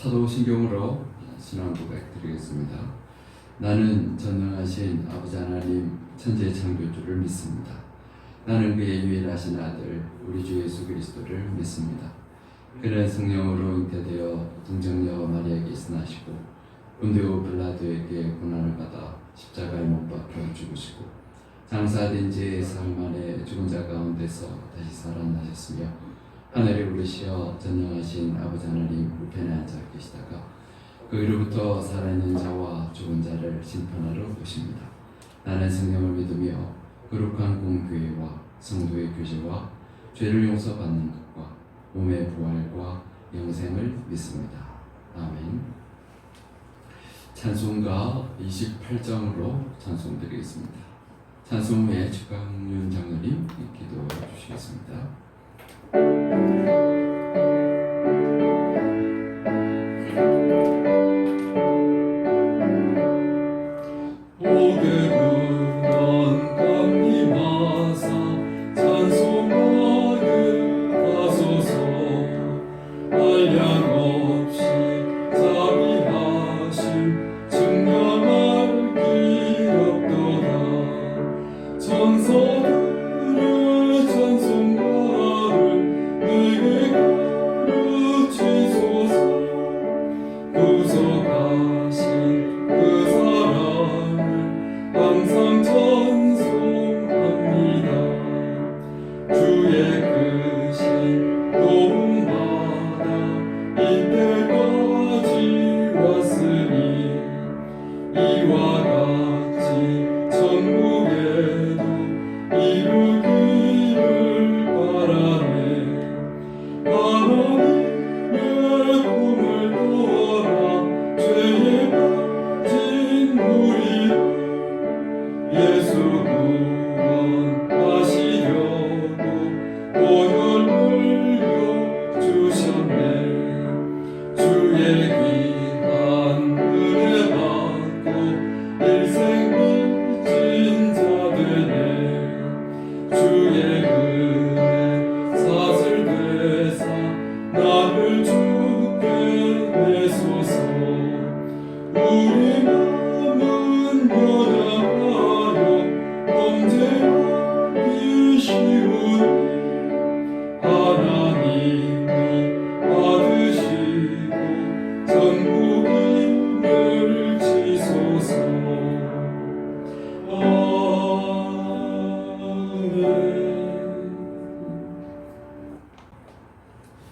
사도신경으로 신앙 고백드리겠습니다. 나는 전능하신 아버지 하나님 천지의 창조주를 믿습니다. 나는 그의 유일하신 아들 우리 주 예수 그리스도를 믿습니다. 그는 성령으로 잉태되어 동정녀 마리아에게서 나시고 본디오 빌라도에게 고난을 받아 십자가에 못 박혀 죽으시고 장사된 지 사흘 만에 죽은 자 가운데서 다시 살아나셨으며 하늘에 오르시어 전능하신 아버지 하나님 우편에 앉아 계시다가 그위로부터 살아있는 자와 죽은 자를 심판하러 오십니다. 나는 성령을 믿으며 거룩한 공교회와 성도의 교제와 죄를 용서받는 것과 몸의 부활과 영생을 믿습니다. 아멘. 찬송가 28장으로 찬송드리겠습니다. 찬송 후에 주강윤 장로님 기도해 주시겠습니다.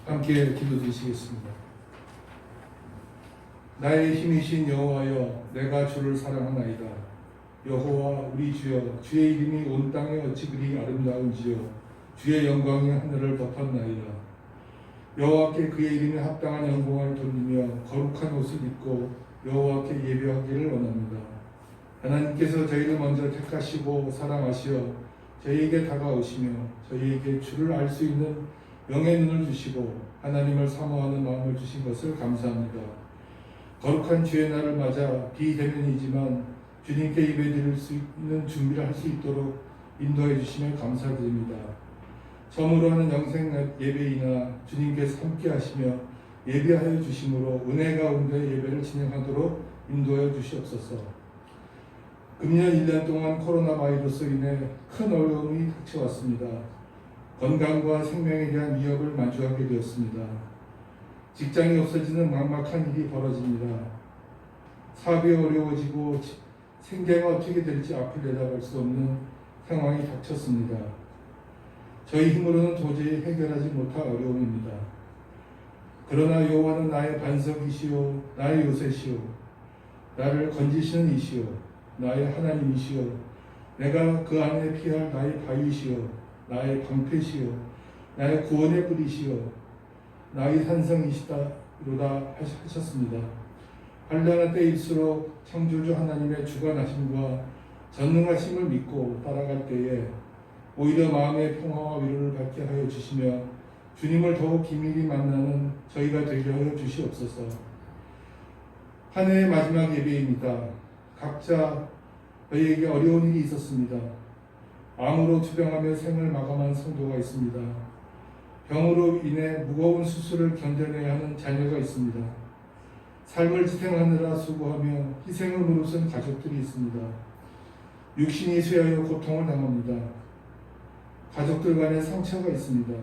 함께 기도드리시겠습니다. 나의 힘이신 여호와여, 내가 주를 사랑하나이다. 여호와 우리 주여, 주의 이름이 온 땅에 어찌 그리 아름다운지요, 주의 영광이 하늘을 덮었나이다. 여호와께 그의 이름에 합당한 영광을 돌리며 거룩한 옷을 입고 여호와께 예배하기를 원합니다. 하나님께서 저희를 먼저 택하시고 사랑하시어 저희에게 다가오시며 저희에게 주를 알 수 있는 영의 눈을 주시고 하나님을 사모하는 마음을 주신 것을 감사합니다. 거룩한 주의 날을 맞아 비대면이지만 주님께 예배드릴 수 있는 준비를 할 수 있도록 인도해 주시며 감사드립니다. 처음으로 하는 영생 예배이나 주님께서 함께 하시며 예배하여 주심으로 은혜 가운데 예배를 진행하도록 인도해 주시옵소서. 금년 1년 동안 코로나 바이러스로 인해 큰 어려움이 닥쳐왔습니다. 건강과 생명에 대한 위협을 마주하게 되었습니다. 직장이 없어지는 막막한 일이 벌어집니다. 사업이 어려워지고 생계가 어떻게 될지 앞을 내다볼 수 없는 상황이 닥쳤습니다. 저희 힘으로는 도저히 해결하지 못할 어려움입니다. 그러나 여호와는 나의 반석이시오, 나의 요새시오, 나를 건지시는 이시오, 나의 하나님이시오, 내가 그 안에 피할 나의 바위시오, 나의 방패시오, 나의 구원의 뿌리시오, 나의 산성이시다로다 하셨습니다. 환난의 때일수록 창조주 하나님의 주관하심과 전능하심을 믿고 따라갈 때에 오히려 마음의 평화와 위로를 받게 하여 주시며 주님을 더욱 긴밀히 만나는 저희가 되게 하여 주시옵소서. 한 해의 마지막 예배입니다. 각자 저희에게 어려운 일이 있었습니다. 암으로 투병하며 생을 마감한 성도가 있습니다. 병으로 인해 무거운 수술을 견뎌내야 하는 자녀가 있습니다. 삶을 지탱하느라 수고하며 희생을 무릅쓴 가족들이 있습니다. 육신이 쇠하여 고통을 당합니다. 가족들 간에 상처가 있습니다.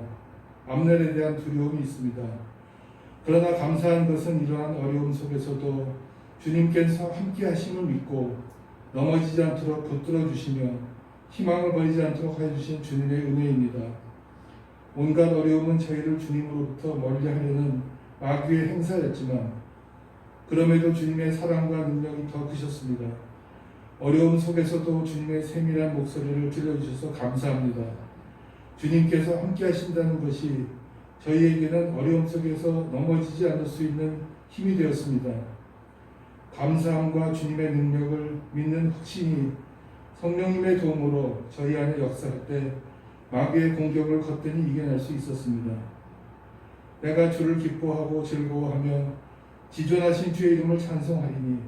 앞날에 대한 두려움이 있습니다. 그러나 감사한 것은 이러한 어려움 속에서도 주님께서 함께 하심을 믿고 넘어지지 않도록 붙들어 주시며 희망을 버리지 않도록 해주신 주님의 은혜입니다. 온갖 어려움은 저희를 주님으로부터 멀리하려는 마귀의 행사였지만 그럼에도 주님의 사랑과 능력이 더 크셨습니다. 어려움 속에서도 주님의 세밀한 목소리를 들려주셔서 감사합니다. 주님께서 함께 하신다는 것이 저희에게는 어려움 속에서 넘어지지 않을 수 있는 힘이 되었습니다. 감사함과 주님의 능력을 믿는 확신이 성령님의 도움으로 저희 안에 역사할 때 마귀의 공격을 거뜬히 이겨낼 수 있었습니다. 내가 주를 기뻐하고 즐거워하며 지존하신 주의 이름을 찬송하리니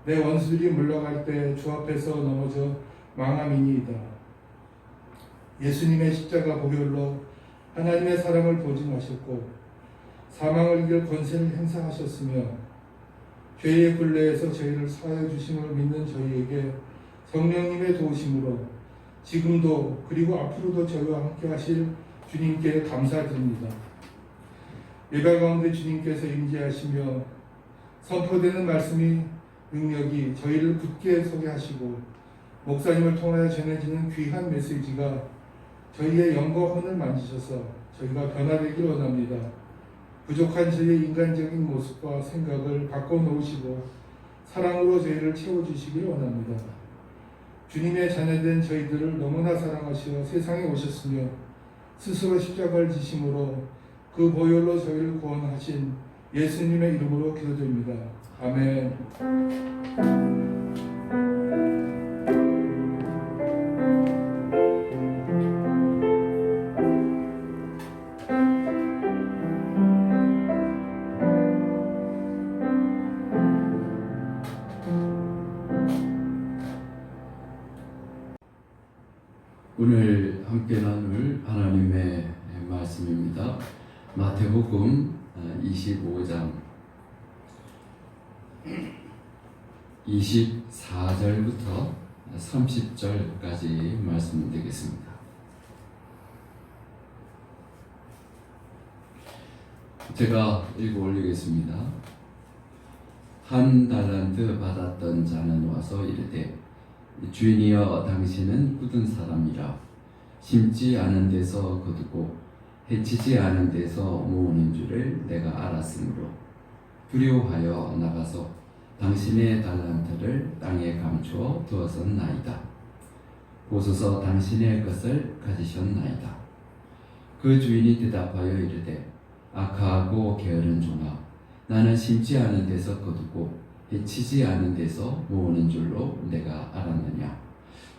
내 원수들이 물러갈 때 주 앞에서 넘어져 망함이니이다. 예수님의 십자가 보혈로 하나님의 사랑을 보증하셨고 사망을 이길 권세를 행사하셨으며 죄의 굴레에서 저희를 사하여 주심을 믿는 저희에게 성령님의 도우심으로 지금도 그리고 앞으로도 저희와 함께 하실 주님께 감사드립니다. 예배 가운데 주님께서 임재하시며 선포되는 말씀이 능력이 저희를 굳게 서게 하시고 목사님을 통하여 전해지는 귀한 메시지가 저희의 영과 혼을 만지셔서 저희가 변화되길 원합니다. 부족한 저희의 인간적인 모습과 생각을 바꿔놓으시고 사랑으로 저희를 채워주시길 원합니다. 주님의 자녀된 저희들을 너무나 사랑하시어 세상에 오셨으며 스스로 십자가를 지심으로 그 보혈로 저희를 구원하신 예수님의 이름으로 기도드립니다. 아멘. 오늘 함께 나눌 하나님의 말씀입니다. 마태복음 25장 24절부터 30절까지 말씀 되겠습니다. 제가 읽어 올리겠습니다. 한 달란트 받았던 자는 와서 이르되 주인이여 당신은 굳은 사람이라 심지 않은 데서 거두고 해치지 않은 데서 모으는 줄을 내가 알았으므로 두려워하여 나가서 당신의 달란트를 땅에 감추어 두었었나이다. 보소서 당신의 것을 가지셨나이다. 그 주인이 대답하여 이르되 악하고 게으른 종아, 나는 심지 않은 데서 거두고 해치지 않은 데서 모으는 줄로 내가 알았느냐.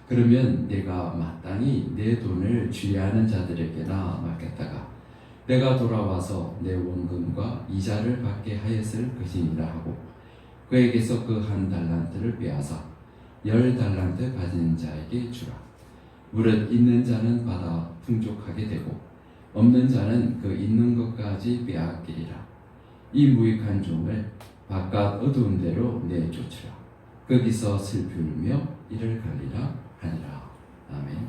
그러면 내가 마땅히 내 돈을 취하는 자들에게나 맡겼다가 내가 돌아와서 내 원금과 이자를 받게 하였을 것이니라 하고 그에게서 그 한 달란트를 빼앗아 10달란트 가진 자에게 주라. 무릇 있는 자는 받아 풍족하게 되고 없는 자는 그 있는 것까지 빼앗기리라. 이 무익한 종을 바깥 어두운 데로 내쫓으라. 거기서 슬피 울며 이를 갈리라 하니라. 아멘.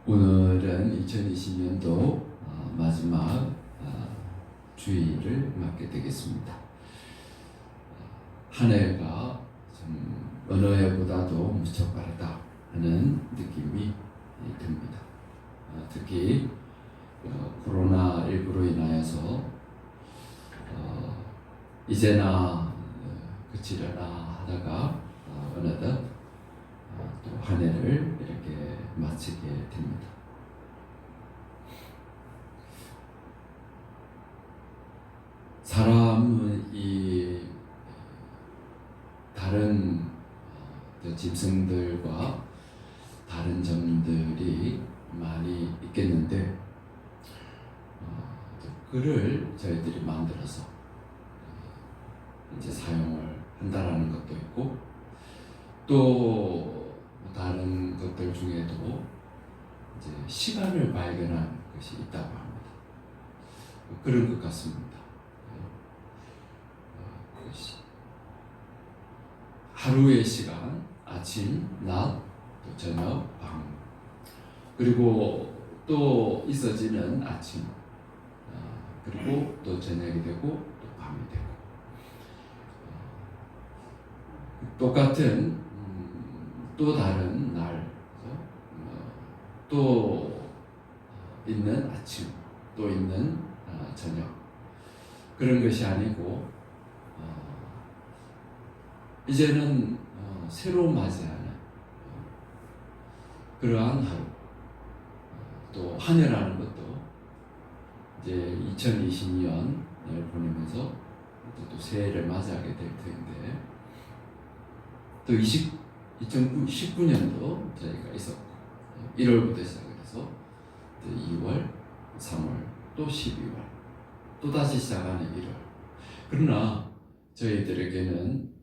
오늘은 2020년도 마지막 주일을 맞게 되겠습니다. 한 해가 좀 어느 해보다도 무척 빠르다 하는 느낌이 듭니다. 특히 코로나19로 인하여서 이제나 그치려나 하다가 어느덧 또 한 해를 이렇게 마치게 됩니다. 사람은 이 다른 짐승들과 다른 점들이 많이 있겠는데 글을 저희들이 만들어서 이제 사용을 한다라는 것도 있고 또 다른 것들 중에도 이제 시간을 발견한 것이 있다고 합니다. 그런 것 같습니다. 하루의 시간, 아침, 낮, 또 저녁, 밤, 그리고 또 있어지는 아침, 그리고 또 저녁이 되고 또 밤이 되고, 똑같은 또 다른 날, 또 있는 아침, 또 있는 저녁, 그런 것이 아니고 이제는 새로 맞이하는 그러한 하루, 또 한 해라는 것도 이제 2022년을 보내면서 또 새해를 맞이하게 될 터인데, 또 2019년도 저희가 있었고 1월부터 시작해서 2월, 3월, 또 12월, 또 다시 시작하는 1월. 그러나 저희들에게는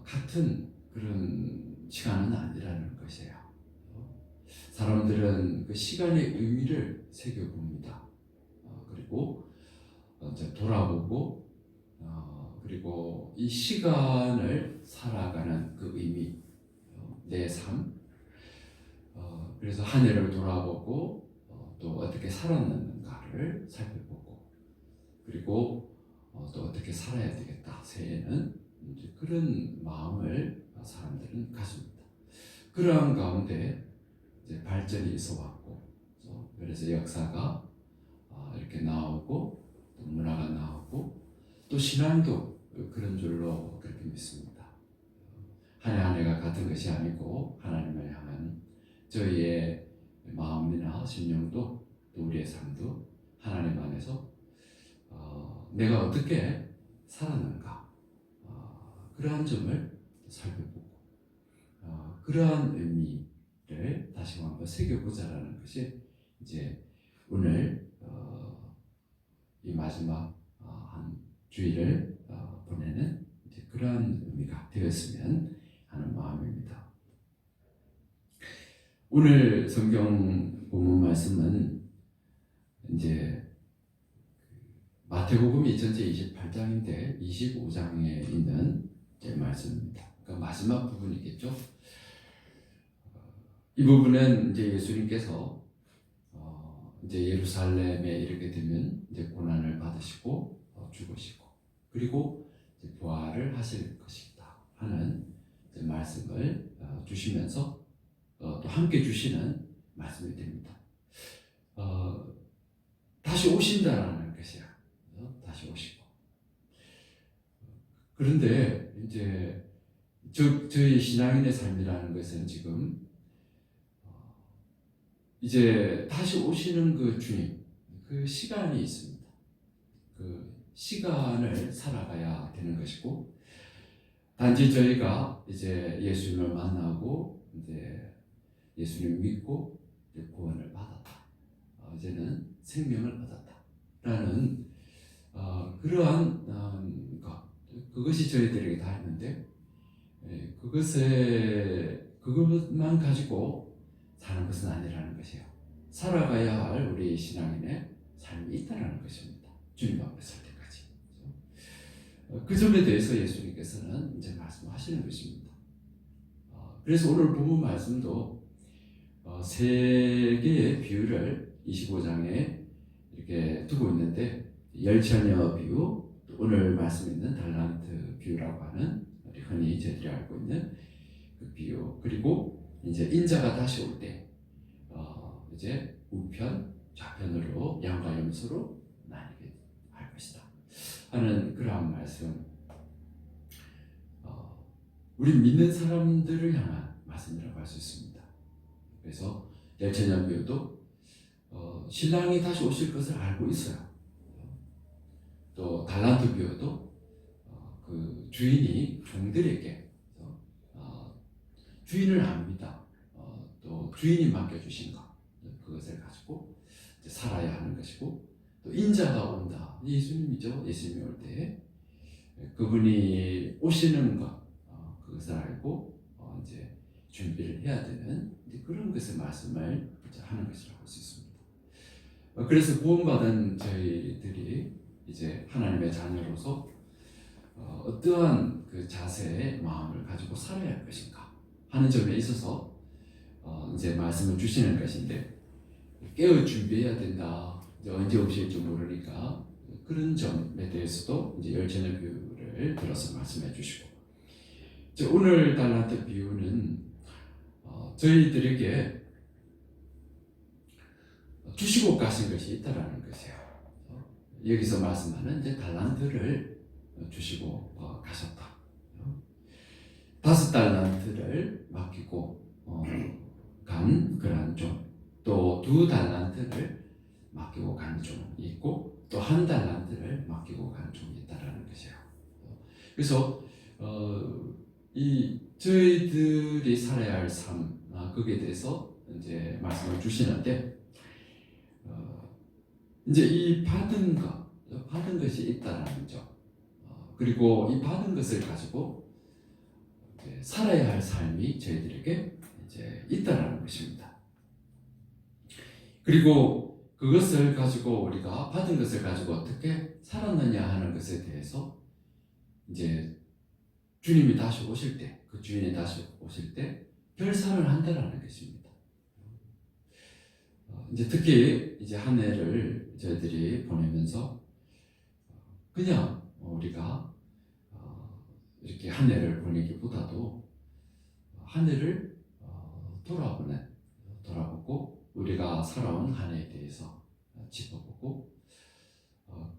같은 그런 시간은 아니라는 것이에요. 사람들은 그 시간의 의미를 새겨봅니다. 그리고 이제 돌아보고, 그리고 이 시간을 살아가는 그 의미, 내 삶, 그래서 한 해를 돌아보고 또 어떻게 살았는가를 살펴보고, 그리고 또 어떻게 살아야 되겠다, 새해는 이제 그런 마음을 사람들은 가집니다. 그러한 가운데 이제 발전이 있어 왔고, 그래서 역사가 이렇게 나오고, 또 문화가 나오고, 또 신앙도 그런 줄로 그렇게 믿습니다. 한 해 한 해가 같은 것이 아니고 하나님을 향한 저희의 마음이나 심령도, 또 우리의 삶도 하나님 안에서 내가 어떻게 살았는가, 그러한 점을 살펴보고 그러한 의미를 다시 한번 새겨보자라는 것이 이제 오늘 이 마지막 한 주일을 보내는 이제 그러한 의미가 되었으면 하는 마음입니다. 오늘 성경 본문 말씀은 이제 마태복음이 전체 28장인데 25장에 있는 이제 말씀입니다. 그러니까 마지막 부분이겠죠. 이 부분은 이제 예수님께서 이제 예루살렘에 이르게 되면 이제 고난을 받으시고 죽으시고, 그리고 이제 부활을 하실 것이다 하는 이제 말씀을 주시면서 또 함께 주시는 말씀이 됩니다. 다시 오신다라는 것이야. 다시 오시고. 그런데 이제 저희 신앙인의 삶이라는 것은 지금 이제 다시 오시는 그 주님, 그 시간이 있습니다. 그 시간을 살아가야 되는 것이고, 단지 저희가 이제 예수님을 만나고 이제 예수님을 믿고 이제 구원을 받았다, 이제는 생명을 얻었다라는 그러한 것, 그것이 저희들에게 다 있는데, 그것만 가지고 사는 것은 아니라는 것이에요. 살아가야 할 우리 신앙인의 삶이 있다는 것입니다. 주님 앞에 설 때까지. 그 점에 대해서 예수님께서는 이제 말씀하시는 것입니다. 그래서 오늘 본문 말씀도 세 개의 비유를 25장에 이렇게 두고 있는데, 열처녀 비유, 오늘 말씀 있는 달란트 비유라고 하는 우리 흔히 저희들이 알고 있는 그 비유, 그리고 이제 인자가 다시 올 때 이제 우편, 좌편으로 양과 염소로 나뉘게 할 것이다 하는 그러한 말씀, 우리 믿는 사람들을 향한 말씀이라고 할 수 있습니다. 그래서 열처녀 비유도 신랑이 다시 오실 것을 알고 있어요. 또 달란트 비유도 그 주인이 종들에게 주인을 압니다. 또 주인이 맡겨주신 것, 그것을 가지고 이제 살아야 하는 것이고, 또 인자가 온다. 예수님이죠. 예수님이 올 때 그분이 오시는 것, 그것을 알고 이제 준비를 해야 되는 이제 그런 것의 말씀을 하는 것이라고 할 수 있습니다. 그래서 구원받은 저희들이 이제 하나님의 자녀로서 어떠한 그 자세의 마음을 가지고 살아야 할 것인가 하는 점에 있어서 이제 말씀을 주시는 것인데, 깨어 준비해야 된다. 이제 언제 오실지 모르니까 그런 점에 대해서도 이제 열전의 비유를 들어서 말씀해 주시고, 이제 오늘 달란트 비유는 저희들에게 주시고 가신 것이 있다라는 것이에요. 여기서 말씀하는 이제 달란트를 주시고 가셨다. 5달란트를 맡기고 간 그런 종, 또 2달란트를 맡기고 간 종이 있고, 또 1달란트를 맡기고 간 종이 있다라는 것이에요. 그래서 이 저희들이 살아야 할 삶, 거기에 대해서 이제 말씀을 주시는데, 이제 이 받은 것이 있다라는 점, 그리고 이 받은 것을 가지고 이제 살아야 할 삶이 저희들에게 이제 있다라는 것입니다. 그리고 그것을 가지고 우리가 받은 것을 가지고 어떻게 살았느냐 하는 것에 대해서 이제 주님이 다시 오실 때, 그 주인이 다시 오실 때 결산을 한다라는 것입니다. 이제 특히 이제 한 해를 저희들이 보내면서 그냥 우리가 이렇게 한 해를 보내기보다도 한 해를 돌아보고 우리가 살아온 한 해에 대해서 짚어보고,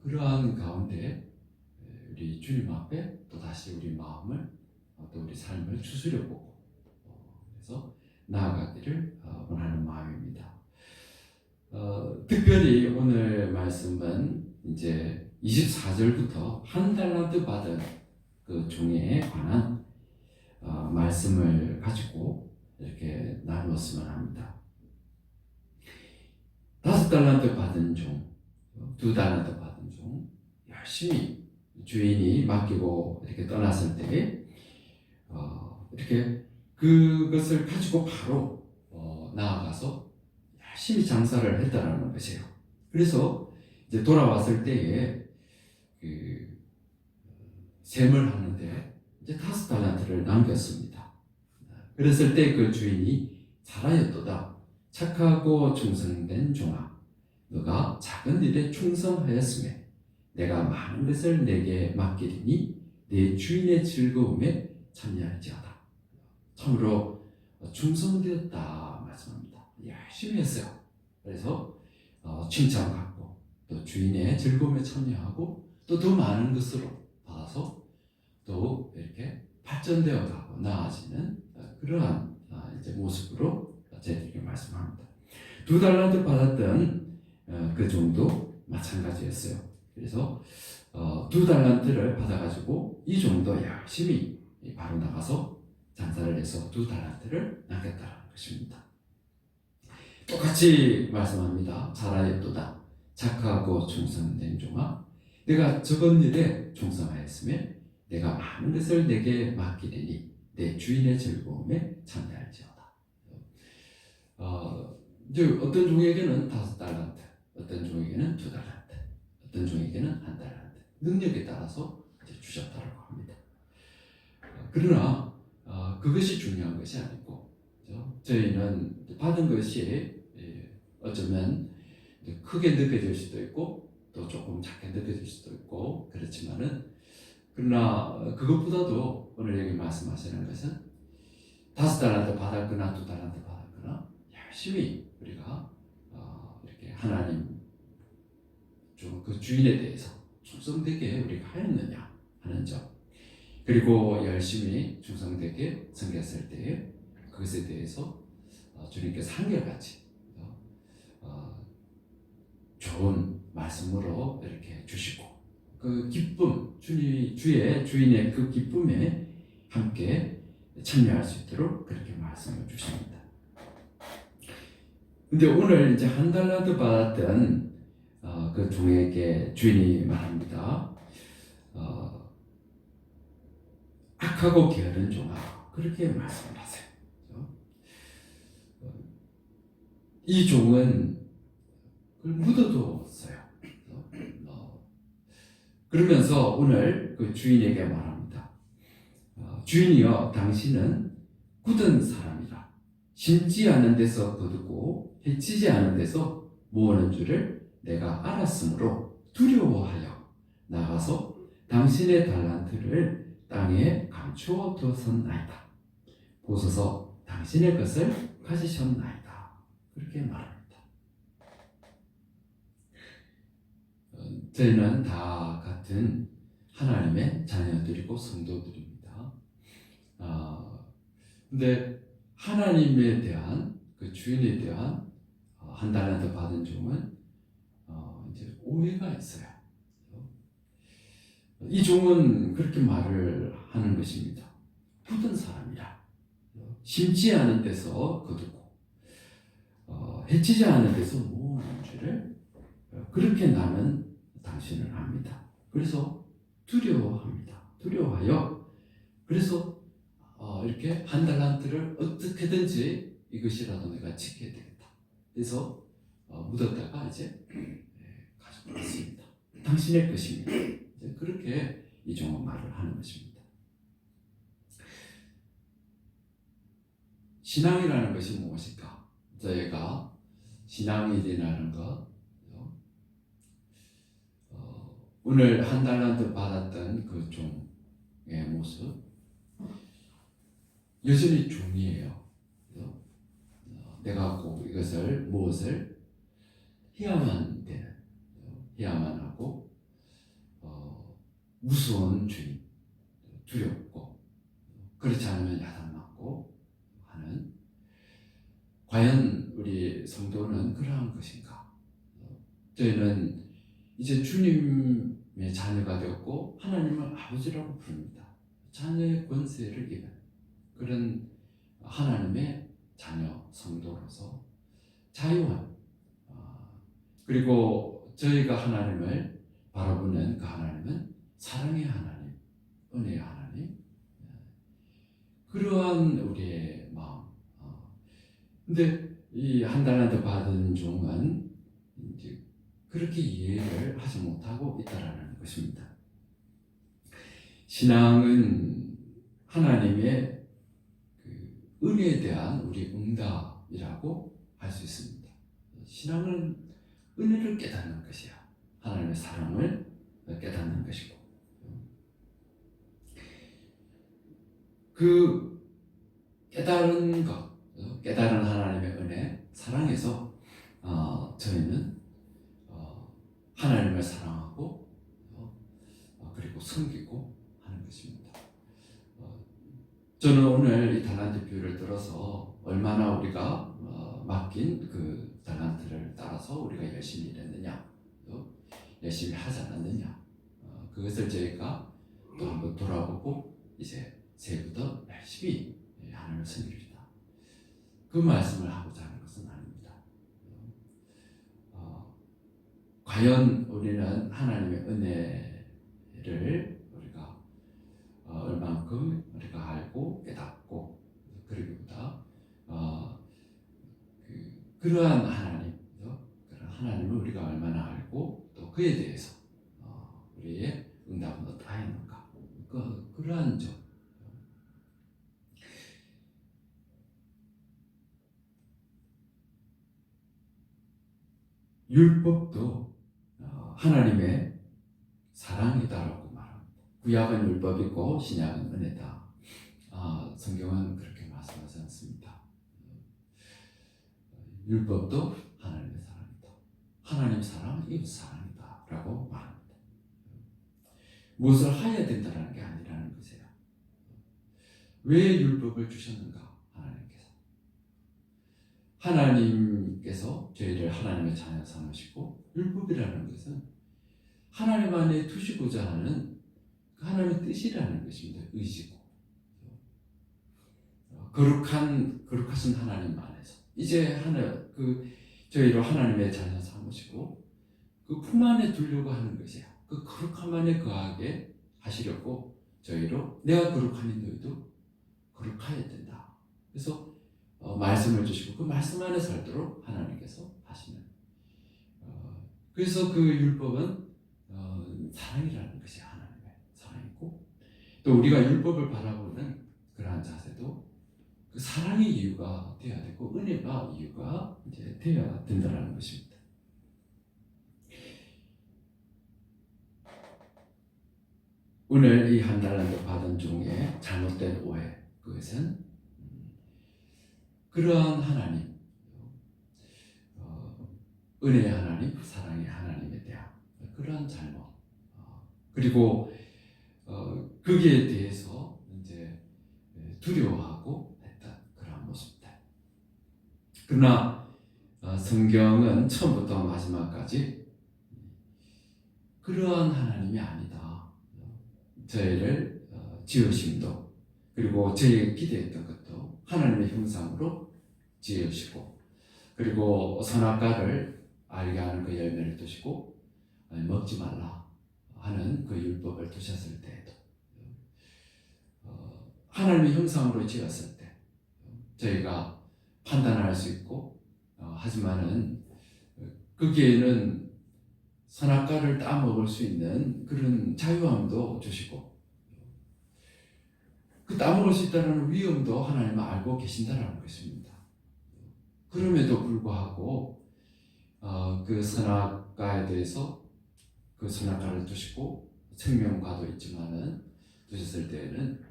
그러한 가운데 우리 주님 앞에 또 다시 우리 마음을 또 우리 삶을 추스려보고 그래서 나아가기를 원하는 마음입니다. 특별히 오늘 말씀은 이제 24절부터 1달란트 받은 그 종에 관한 말씀을 가지고 이렇게 나누었으면 합니다. 5달란트 받은 종, 2달란트 받은 종, 열심히 주인이 맡기고 이렇게 떠났을 때 이렇게 그것을 가지고 바로 나아가서 열심히 장사를 했다라는 것이에요. 그래서 이제 돌아왔을 때에 그 셈을 하는데 이제 5달란트를 남겼습니다. 그랬을 때 그 주인이 잘하였도다. 착하고 충성된 종아, 너가 작은 일에 충성하였으며 내가 많은 것을 내게 맡기리니 내 주인의 즐거움에 참여할지어다. 참으로 충성되었다 말씀합니다. 열심히 했어요. 그래서 칭찬받고 또 주인의 즐거움에 참여하고 또 더 많은 것으로 받아서 또 이렇게 발전되어 가고 나아지는 그러한 이제 모습으로 저희들에게 말씀합니다. 2달란트 받았던 그 종도 마찬가지였어요. 그래서 2달란트를 받아가지고 이 종도 열심히 바로 나가서 장사를 해서 2달란트를 남겼다는 것입니다. 똑같이 말씀합니다. 잘하였도다. 착하고 충성된 종아, 내가 적은 일에 충성하였으며 내가 많은 것을 내게 맡기리니 내 주인의 즐거움에 참여할지어다. 이제 어떤 종에게는 5달란트, 어떤 종에게는 2달란트, 어떤 종에게는 1달란트, 능력에 따라서 이제 주셨다고 합니다. 그러나 그것이 중요한 것이 아니고, 그렇죠? 저희는 받은 것이 어쩌면 크게 느껴질 수도 있고 또 조금 작게 느껴질 수도 있고 그렇지만은, 그러나 그것보다도 오늘 여기 말씀하시는 것은 5달란트 받았거나 2달란트 받았거나 열심히 우리가 이렇게 하나님 그 주인에 대해서 충성되게 우리가 하였느냐 하는 점, 그리고 열심히 충성되게 섬겼을 때에 그것에 대해서 주님께서 한결같이 좋은 말씀으로 이렇게 주시고, 그 기쁨, 주의 주인의 그 기쁨에 함께 참여할 수 있도록 그렇게 말씀을 주십니다. 근데 오늘 이제 1달란트 받았던 그 종에게 주인이 말합니다. 악하고 게으른 종아, 그렇게 말씀을 하세요. 이 종은 그걸 묻어두었어요. 그러면서 오늘 그 주인에게 말합니다. 주인이여, 당신은 굳은 사람이라. 심지 않은 데서 거두고 해치지 않은 데서 모으는 줄을 내가 알았으므로 두려워하여 나가서 당신의 달란트를 땅에 감추어 두었나이다. 보소서, 당신의 것을 가지셨나이다. 그렇게 말합니다. 저희는 다 같은 하나님의 자녀들이고 성도들입니다. 근데 하나님에 대한, 그 주인에 대한 한 달란트 받은 종은 이제 오해가 있어요. 이 종은 그렇게 말을 하는 것입니다. 굳은 사람이라. 심지 않은 데서 거두고 해치지 않은 데서 모으는 줄을 그렇게 나는 당신을 압니다. 그래서 두려워합니다. 두려워하여 그래서 이렇게 한 달란트를 어떻게든지 이것이라도 내가 지켜야 되겠다. 그래서 묻었다가 이제 가지고 왔습니다. 당신의 것입니다. 이제 그렇게 이 종은 말을 하는 것입니다. 신앙이라는 것이 무엇일까? 저희가 신앙이라는 것, 오늘 한 달란트 받았던 그 종의 모습, 여전히 종이에요. 내가 꼭 이것을 무엇을 해야만 되는, 해야만 하고 무서운 주인, 두렵고 그렇지 않으면 야단맞고 하는, 과연 우리 성도는 그러한 것인가? 저희는 이제 주님의 자녀가 되었고 하나님을 아버지라고 부릅니다. 자녀의 권세를 입은 그런 하나님의 자녀 성도로서 자유한, 그리고 저희가 하나님을 바라보는 그 하나님은 사랑의 하나님, 은혜의 하나님, 그러한 우리의 마음. 근데 이 한 달란트 받은 종은 이제 그렇게 이해를 하지 못하고 있다라는 것입니다. 신앙은 하나님의 그 은혜에 대한 우리 응답이라고 할 수 있습니다. 신앙은 은혜를 깨닫는 것이야. 하나님의 사랑을 깨닫는 것이고, 그 깨달은 것, 깨달은 하나님의 은혜, 사랑에서 저희는 하나님을 사랑하고 그리고 섬기고 하는 것입니다. 저는 오늘 이 달란트 비유를 들어서 얼마나 우리가 맡긴 그 달란트를 따라서 우리가 열심히 일했느냐, 열심히 하지 않았느냐, 그것을 저희가 또 한번 돌아보고 이제 새해부터 열심히 하나님을 섬깁시다. 그 말씀을 하고자 하는 것은 아닙니다. 과연 우리는 하나님의 은혜를 우리가 얼만큼 우리가 알고 깨닫고, 그러기보다 그러한 하나님, 그런 하나님을 우리가 얼마나 알고 또 그에 대해서 우리의 응답은 어떠하였는가, 그러한 점. 율법도 하나님의 사랑이다라고 말합니다. 구약은 율법이고 신약은 은혜다. 성경은 그렇게 말씀하지 않습니다. 율법도 하나님의 사랑이다. 하나님 사랑은 이웃 사랑이다 라고 말합니다. 무엇을 하여야 된다는 게 아니라는 것이에요. 왜 율법을 주셨는가? 하나님께서 저희를 하나님의 자녀 삼으시고, 율법이라는 것은 하나님 안에 두시고자 하는 하나님의 뜻이라는 것입니다. 의지고 거룩하신 하나님 안에서 이제 저희를 하나님의 자녀 삼으시고 그 품 안에 두려고 하는 것이야. 그 거룩함 안에 거하게 하시려고 저희로, 내가 거룩하니 너희도 거룩해야 된다. 그래서 말씀을 주시고 그 말씀 안에 살도록 하나님께서 하시는 그래서 그 율법은 사랑이라는 것이 하나님의 사랑이고, 또 우리가 율법을 바라보는 그러한 자세도 그 사랑의 이유가 되어야 되고 은혜가 이유가 이제 되어야 된다는 것입니다. 오늘 이 한 달란트 받은 중에 잘못된 오해, 그것은 그러한 하나님, 은혜의 하나님, 사랑의 하나님에 대한 그러한 잘못, 그리고 거기에 대해서 이제 두려워하고 했던 그러한 모습들. 그러나 성경은 처음부터 마지막까지 그러한 하나님이 아니다. 저희를 지으심도, 그리고 저희가 기대했던 것도 하나님의 형상으로 지으시고, 그리고 선악과를 알게 하는 그 열매를 두시고 먹지 말라 하는 그 율법을 두셨을 때에도 하나님의 형상으로 지었을 때 저희가 판단할 수 있고, 하지만은 거기에는 선악과를 따먹을 수 있는 그런 자유함도 주시고, 그 따먹을 수 있다는 위험도 하나님은 알고 계신다라는 것입니다. 그럼에도 불구하고 그 선악과에 대해서 그 선악과를 두시고 생명과도 있지만은 두셨을 때에는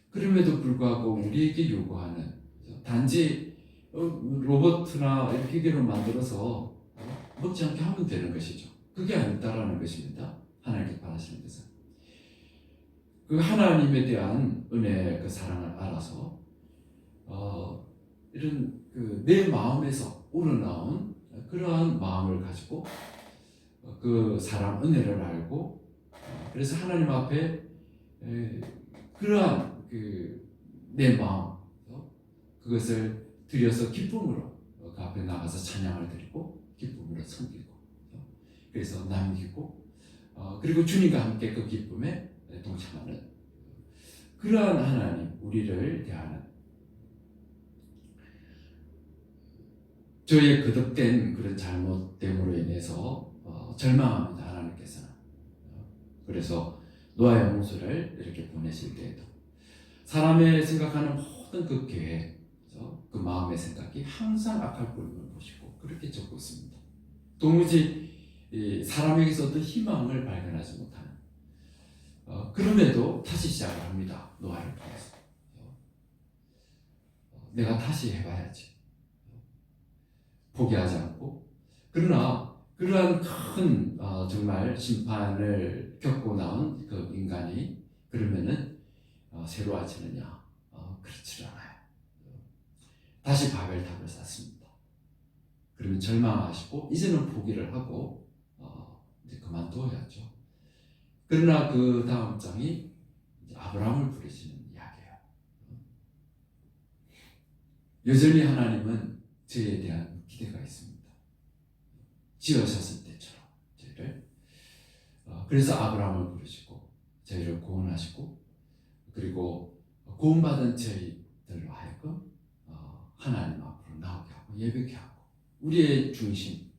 그럼에도 불구하고 우리에게 요구하는, 단지 로봇이나 기계로 만들어서 먹지 않게 하면 되는 것이죠. 그게 아니다라는 것입니다. 하나님께 바라시는 것은 그 하나님에 대한 은혜, 그 사랑을 알아서 이런 그 내 마음에서 우러나온 그러한 마음을 가지고 그 사랑 은혜를 알고, 그래서 하나님 앞에 그러한 그 내 마음, 그것을 드려서 기쁨으로 그 앞에 나가서 찬양을 드리고 기쁨으로 섬기고, 그래서 남기고, 그리고 주님과 함께 그 기쁨에 동참하는 그러한 하나님, 우리를 대하는 저의 거듭된 그런 잘못됨으로 인해서 절망합니다. 하나님께서는. 그래서 노아의 홍수를 이렇게 보내실 때에도 사람의 생각하는 모든 그 계획, 그 마음의 생각이 항상 악할 뿐을 보시고 그렇게 적고 있습니다. 도무지 사람에게서 어떤 희망을 발견하지 못하는, 그럼에도 다시 시작을 합니다. 노아를 통해서 내가 다시 해봐야지, 포기하지 않고. 그러나 그러한 큰 정말 심판을 겪고 나온 그 인간이 그러면은 새로워지느냐? 그렇지 않아요. 다시 바벨탑을 쌓습니다. 그러면 절망하시고 이제는 포기를 하고 이제 그만두어야죠. 그러나 그 다음 장이 이제 아브라함을 부르시는 이야기예요. 여전히 하나님은 저에 대한 기대가 있습니다. 지으셨을 때처럼 저희를. 그래서 아브라함을 부르시고 저희를 구원하시고, 그리고 구원받은 저희들로 하여금 하나님 앞으로 나오게 하고 예배케 하고, 우리의 중심,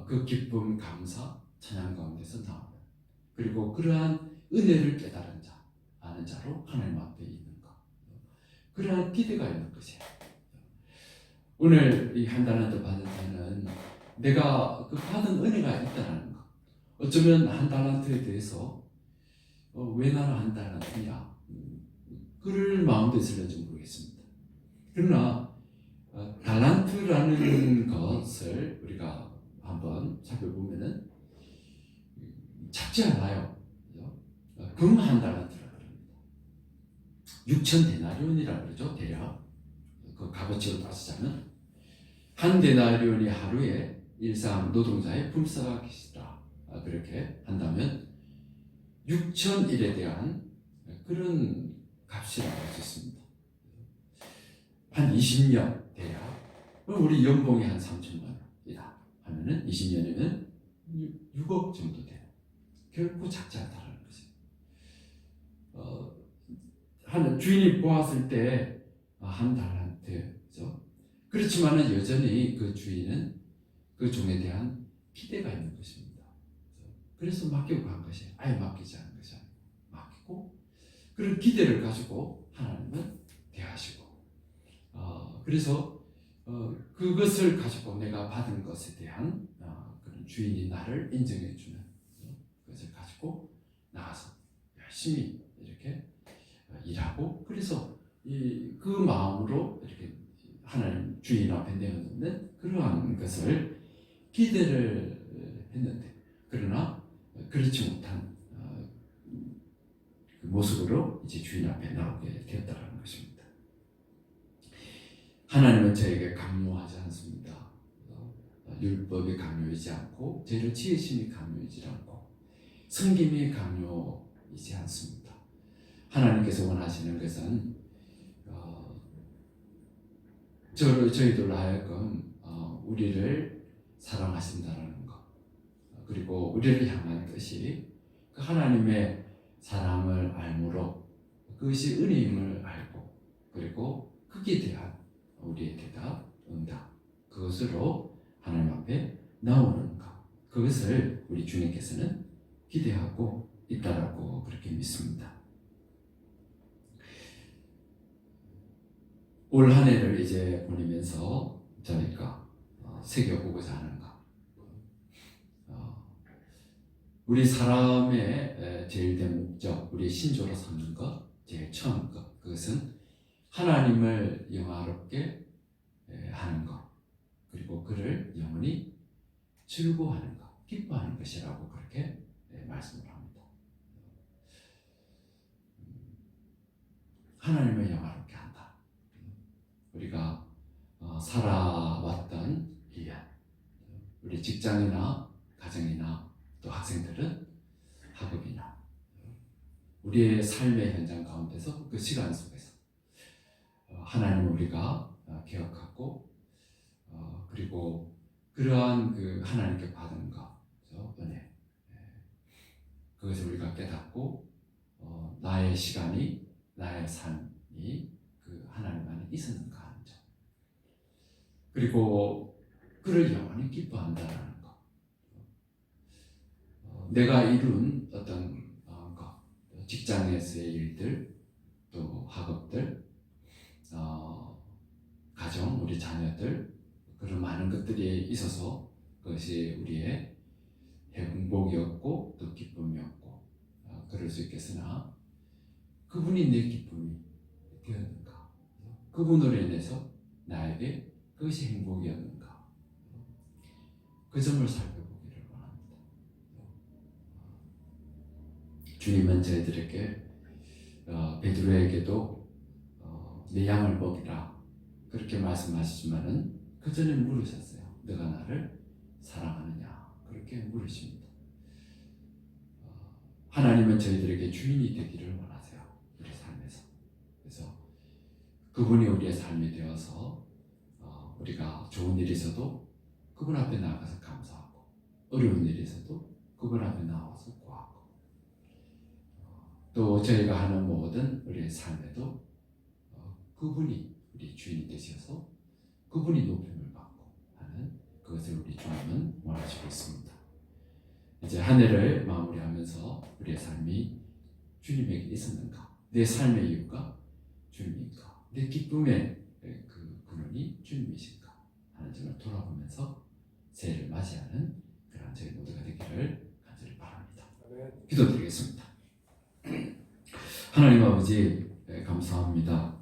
그 기쁨, 감사, 찬양 가운데서 나오는, 그리고 그러한 은혜를 깨달은 자, 아는 자로 하나님 앞에 있는 것, 그러한 기대가 있는 것이에요. 오늘 이 한 달란트 받을 때는 내가 그 받은 은혜가 있다는 것, 어쩌면 한 달란트에 대해서 왜 나는 한 달란트냐, 그럴 마음도 있을지 모르겠습니다. 그러나 달란트라는 것을 우리가 한번 살펴보면은 작지 않아요. 금 한 달란트라 그럽니다. 6천 데나리온이라 그러죠. 대략 그 값어치로 따지자면 한 데나리온이 하루에 일상 노동자의 품삯이다. 그렇게 한다면 6,000일에 대한 그런 값이라고 할 수 있습니다. 한 20년 대략, 우리 연봉이 한 3천만 원이다 하면은 20년이면 6억 정도 돼요. 결코 작지 않다는 거죠. 한 주인이 보았을 때 한 달란트죠. 그렇지만은 여전히 그 주인은 그 종에 대한 기대가 있는 것입니다. 그래서 맡기고 간 것이 아예 맡기지 않은 것이 아니고 맡기고 그런 기대를 가지고 하나님은 대하시고 그래서 그것을 가지고 내가 받은 것에 대한 그런 주인이 나를 인정해 주는 것을 가지고 나가서 열심히 이렇게 일하고 그래서 그 마음으로 이렇게 하나님 주인 앞에 내어놓는 그러한 것을 기대를 했는데 그러나 그렇지 못한 그 모습으로 이제 주인 앞에 나오게 되었다는 것입니다. 하나님은 저에게 강요하지 않습니다. 율법이 강요이지 않고 죄를 지으심이 강요이지 않고 섬김이 강요이지 않습니다. 하나님께서 원하시는 것은 저희들 하여금 우리를 사랑하신다는 것 그리고 우리를 향한 뜻이 그 하나님의 사랑을 알므로 그것이 은혜임을 알고 그리고 거기에 대한 우리의 대답, 응답 그것으로 하나님 앞에 나오는 것 그것을 우리 주님께서는 기대하고 있다라고 그렇게 믿습니다. 올 한 해를 이제 보내면서 저희가 새겨보고자 하는 것 우리 사람의 제일 된 목적, 우리 신조로 삼는 것, 제일 처음 것 그것은 하나님을 영화롭게 하는 것 그리고 그를 영원히 즐거워하는 것, 기뻐하는 것이라고 그렇게 말씀을 합니다. 하나님을 영화롭게 한다. 우리가 살아왔던 1년, 우리 직장이나 가정이나 또 학생들은 학업이나 우리의 삶의 현장 가운데서 그 시간 속에서 하나님을 우리가 기억하고 그리고 그러한 그 하나님께 받은 것, 은혜 그것을 우리가 깨닫고 나의 시간이 나의 삶이 그 하나님 안에 있었는가 하는 점 그리고 그를 영원히 기뻐한다는 것 내가 이룬 어떤 것 직장에서의 일들 또 학업들 가정 우리 자녀들 그런 많은 것들이 있어서 그것이 우리의 행복이었고 또 기쁨이었고 그럴 수 있겠으나 그분이 내 기쁨이 되었는가 그분으로 인해서 나에게 그것이 행복이었는가 그 점을 살펴보기를 원합니다. 주님은 저희들에게 베드로에게도 내 양을 먹이라 그렇게 말씀하시지만은 그 전에 물으셨어요. 너가 나를 사랑하느냐 그렇게 물으십니다. 하나님은 저희들에게 주인이 되기를 원하세요. 우리 삶에서. 그래서 그분이 우리의 삶이 되어서 우리가 좋은 일이 있어도 그분 앞에 나가서 감사하고 어려운 일이 있어도 그분 앞에 나와서 구하고 또 저희가 하는 모든 우리의 삶에도 그분이 우리 주인이 되셔서 그분이 높임을 받고 하는 그것을 우리 주님은 원하시고 있습니다. 이제 한 해를 마무리하면서 우리의 삶이 주님에게 있었는가? 내 삶의 이유가 주님인가? 내 기쁨의 그 근원이 주님이신가? 하는 점을 돌아보면서 새해를 맞이하는 그런 저희 모두가 되기를 간절히 바랍니다. 기도드리겠습니다. 하나님 아버지 감사합니다.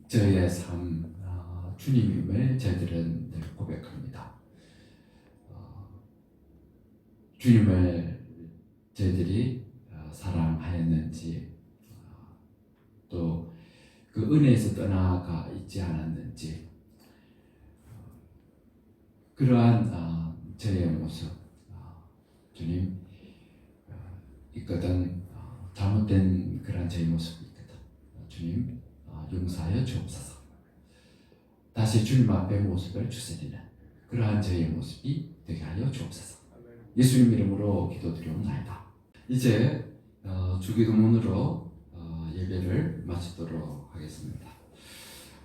저희의 삶 주님임을 저희들은 늘 고백합니다. 주님을 저희들이 사랑하였는지 또 그 은혜에서 떠나가 있지 않았는지 그러한 저의 모습 주님 있거든 잘못된 그러한 저의 모습이 있거든 주님 용서하여 주옵소서. 다시 주님 앞에 모습을 주시리는 그러한 저의 모습이 되게 하여 주옵소서. 예수님 이름으로 기도드리옵나이다. 이제 주기도문으로 예배를 마치도록 하겠습니다.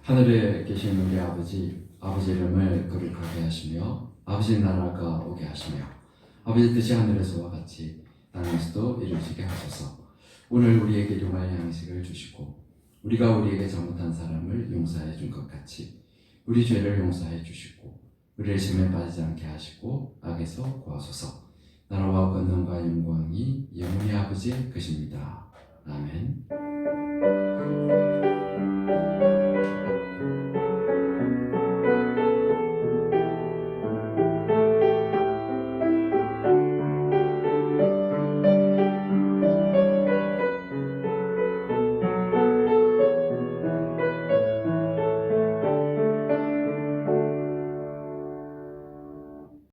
하늘에 계신 우리 아버지 아버지 이름을 거룩하게 하시며 아버지 나라가 오게 하시며 아버지 뜻이 하늘에서와 같이 땅에서도 이루어지게 하소서. 오늘 우리에게 일용할 양식을 주시고 우리가 우리에게 잘못한 사람을 용서해 준 것 같이 우리 죄를 용서해 주시고 우리를 시험에 빠지지 않게 하시고 악에서 구하소서. 나라와 권능과 영광이 영원히 아버지 것입니다. 아멘.